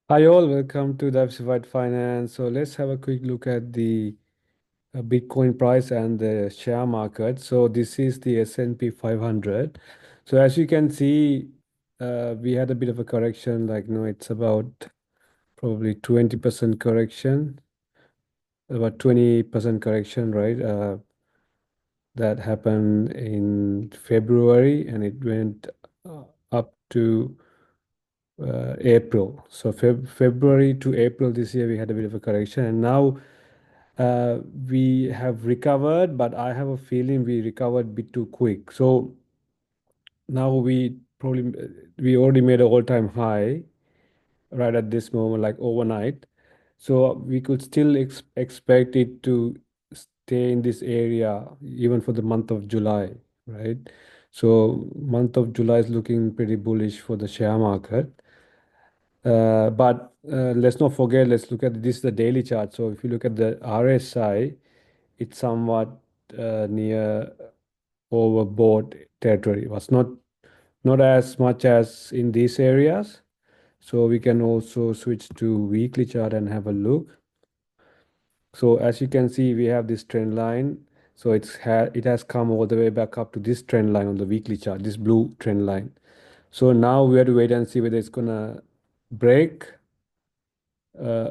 Hi all, welcome to Diversified Finance. So let's have a quick look at the Bitcoin price and the share market. So this is the S&P 500. So as you can see, we had a bit of a correction, it's about probably 20% correction, about 20% correction, right? That happened in February and it went up to April. So February to April this year, we had a bit of a correction, and now we have recovered, but I have a feeling we recovered a bit too quick. So now we already made an all-time high right at this moment, like overnight. So we could still expect it to stay in this area even for the month of July, right? So month of July is looking pretty bullish for the share market. But let's not forget, let's look at this, the daily chart. So if you look at the RSI, it's somewhat near overbought territory. It was not as much as in these areas. So we can also switch to weekly chart and have a look. So as you can see, we have this trend line. So it has come all the way back up to this trend line on the weekly chart, this blue trend line. So now we have to wait and see whether it's gonna break uh,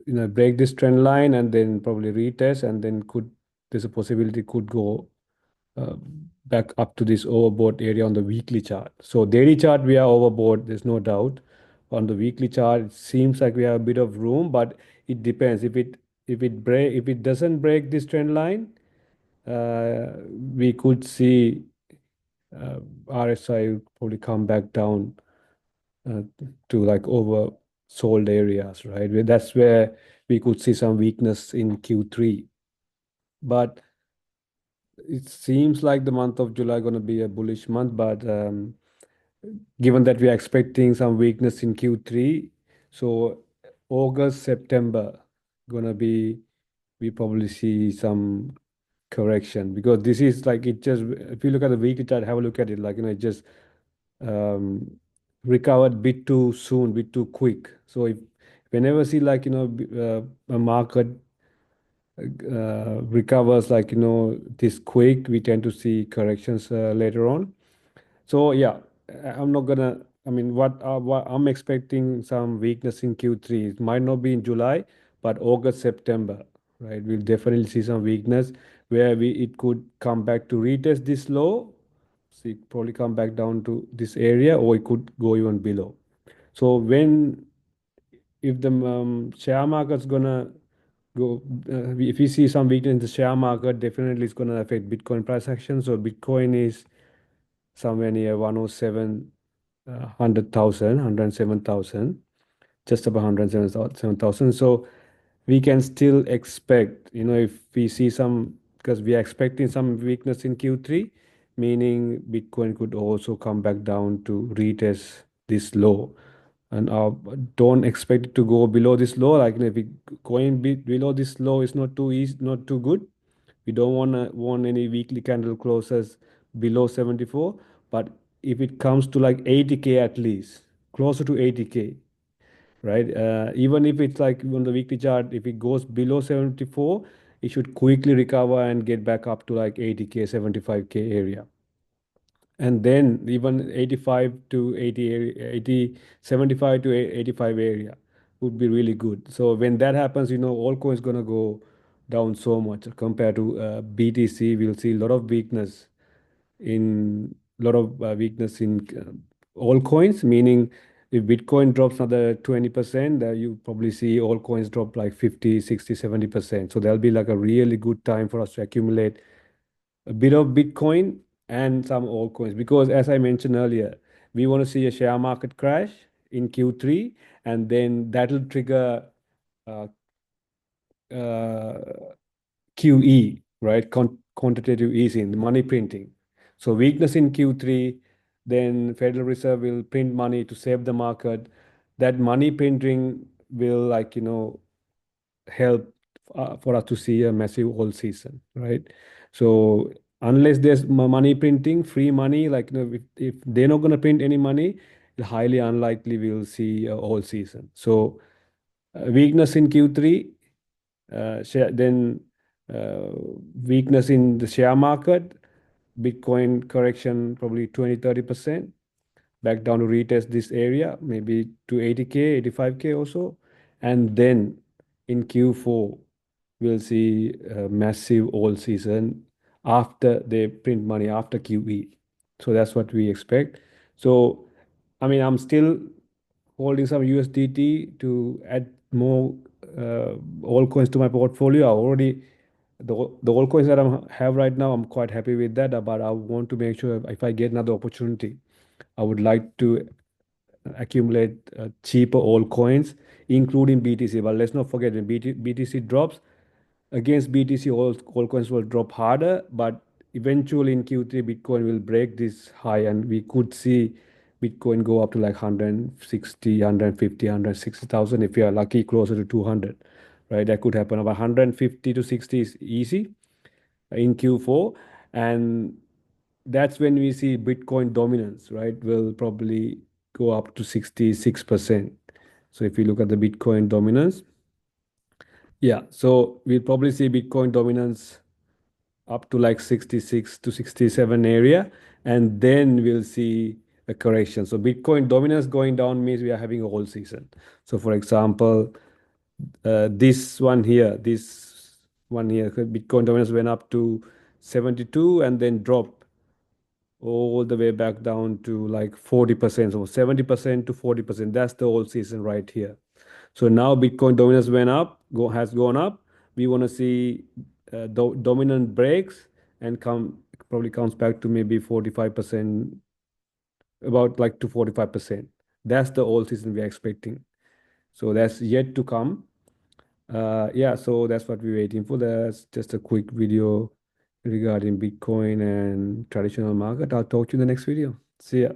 break this trend line and then probably retest, and then could there's a possibility could go uh, back up to this overbought area on the weekly chart. So daily chart we are overbought, there's no doubt. On the weekly chart, it seems like we have a bit of room, but it depends. If it doesn't break this trend line, we could see RSI probably come back down uh, to like oversold areas, right? That's where we could see some weakness in Q3. But it seems like the month of July going to be a bullish month. But given that we are expecting some weakness in Q3, so August, September going to be, we probably see some correction, because this is like it just, if you look at the weekly chart, have a look at it, it just um, recovered bit too soon, bit too quick. So if whenever see a market recovers this quick, we tend to see corrections later on. So yeah, I'm not gonna. I mean, what I'm expecting some weakness in Q3. It might not be in July, but August, September, right? We'll definitely see some weakness where we it could come back to retest this low. So it probably come back down to this area, or it could go even below. So when if the share market's gonna go, if we see some weakness in the share market, definitely it's gonna affect Bitcoin price action. So Bitcoin is somewhere near 107, 107,000, just about 107,000. So we can still expect, if we see some, because we are expecting some weakness in Q3, meaning Bitcoin could also come back down to retest this low. And don't expect it to go below this low. If it going below this low, is not too easy, not too good. We don't want any weekly candle closes below 74. But if it comes to like 80K at least, closer to 80K, right? Even if it's like on the weekly chart, if it goes below 74, it should quickly recover and get back up to like 80K, 75K area. And then even 85 to 80, 80, 75 to 85 area would be really good. So when that happens, all coins going to go down so much compared to BTC. We'll see a lot of weakness in all coins, meaning if Bitcoin drops another 20%, you probably see all coins drop like 50, 60, 70%. So there'll be like a really good time for us to accumulate a bit of Bitcoin and some altcoins, because as I mentioned earlier, we want to see a share market crash in Q3, and then that'll trigger uh, uh, QE, right? Quantitative easing, the money printing. So weakness in Q3, then Federal Reserve will print money to save the market. That money printing will help for us to see a massive whole season, right? So unless there's money printing, free money, if they're not going to print any money, highly unlikely we'll see a all season. So weakness in Q3, then uh, weakness in the share market, Bitcoin correction probably 20-30%, back down to retest this area, maybe to 80K, 85K or so. And then in Q4, we'll see a massive all season after they print money after QE. So that's what we expect. So, I mean, I'm still holding some USDT to add more altcoins to my portfolio. I already the altcoins that I have right now, I'm quite happy with that. But I want to make sure if I get another opportunity, I would like to accumulate cheaper altcoins, including BTC. But let's not forget when BTC drops, against BTC, all coins will drop harder, but eventually in Q3, Bitcoin will break this high, and we could see Bitcoin go up to like 160, 150, 160,000 if you are lucky, closer to 200, right? That could happen. About 150 to 60 is easy in Q4, and that's when we see Bitcoin dominance, right? Will probably go up to 66%. So if you look at the Bitcoin dominance, yeah, so we'll probably see Bitcoin dominance up to like 66 to 67 area, and then we'll see a correction. So Bitcoin dominance going down means we are having a whole season. So for example, this one here, Bitcoin dominance went up to 72 and then dropped all the way back down to like 40%. So 70% to 40%. That's the whole season right here. So now Bitcoin dominance went up, has gone up. We want to see dominant breaks and probably comes back to maybe 45%, about like to 45%. That's the whole season we're expecting. So that's yet to come. Yeah, so that's what we're waiting for. That's just a quick video regarding Bitcoin and traditional market. I'll talk to you in the next video. See ya.